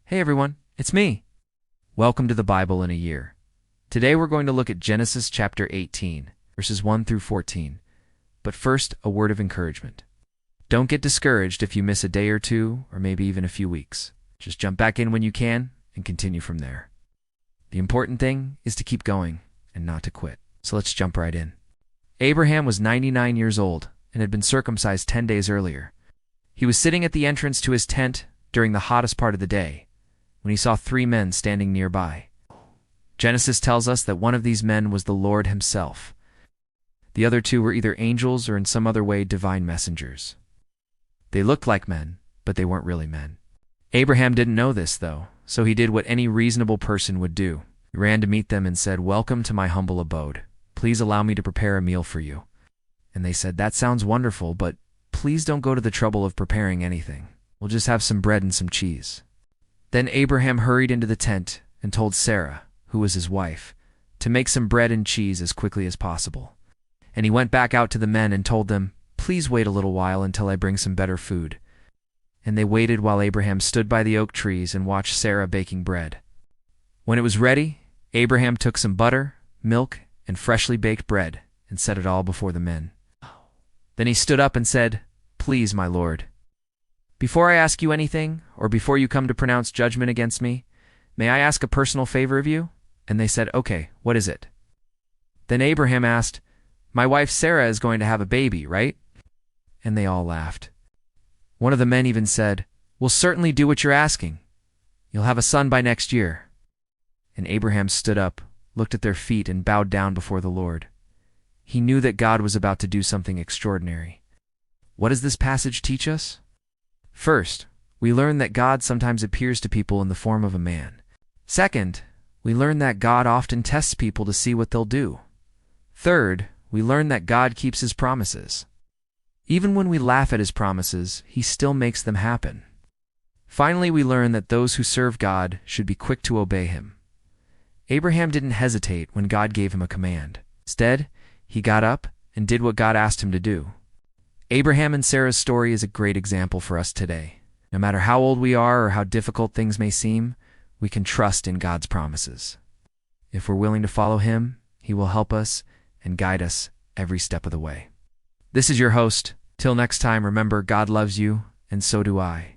Hey everyone, it's me. Welcome to the Bible in a Year. Today we're going to look at Genesis chapter 18, verses 1 through 14. But first, a word of encouragement. Don't get discouraged if you miss a day or two, or maybe even a few weeks. Just jump back in when you can and continue from there. The important thing is to keep going and not to quit. So let's jump right in. Abraham was 99 years old and had been circumcised 10 days earlier. He was sitting at the entrance to his tent during the hottest part of the day when he saw 3 men standing nearby. Genesis tells us that one of these men was the Lord himself. The other 2 were either angels or in some other way divine messengers. They looked like men, but they weren't really men. Abraham didn't know this, though, so he did what any reasonable person would do. He ran to meet them and said, "Welcome to my humble abode. Please allow me to prepare a meal for you." And they said, "That sounds wonderful, but please don't go to the trouble of preparing anything. We'll just have some bread and some cheese." Then Abraham hurried into the tent and told Sarah, who was his wife, to make some bread and cheese as quickly as possible. And he went back out to the men and told them, "Please wait a little while until I bring some better food." And they waited while Abraham stood by the oak trees and watched Sarah baking bread. When it was ready, Abraham took some butter, milk, and freshly baked bread and set it all before the men. Then he stood up and said, "Please, my lord, before I ask you anything, or before you come to pronounce judgment against me, may I ask a personal favor of you?" And they said, "Okay, what is it?" Then Abraham asked, "My wife Sarah is going to have a baby, right?" And they all laughed. One of the men even said, "We'll certainly do what you're asking. You'll have a son by next year." And Abraham stood up, looked at their feet, and bowed down before the Lord. He knew that God was about to do something extraordinary. What does this passage teach us? First, we learn that God sometimes appears to people in the form of a man. Second, we learn that God often tests people to see what they'll do. Third, we learn that God keeps his promises. Even when we laugh at his promises, he still makes them happen. Finally, we learn that those who serve God should be quick to obey him. Abraham didn't hesitate when God gave him a command. Instead, he got up and did what God asked him to do. Abraham and Sarah's story is a great example for us today. No matter how old we are or how difficult things may seem, we can trust in God's promises. If we're willing to follow him, he will help us and guide us every step of the way. This is your host. Till next time, remember, God loves you, and so do I.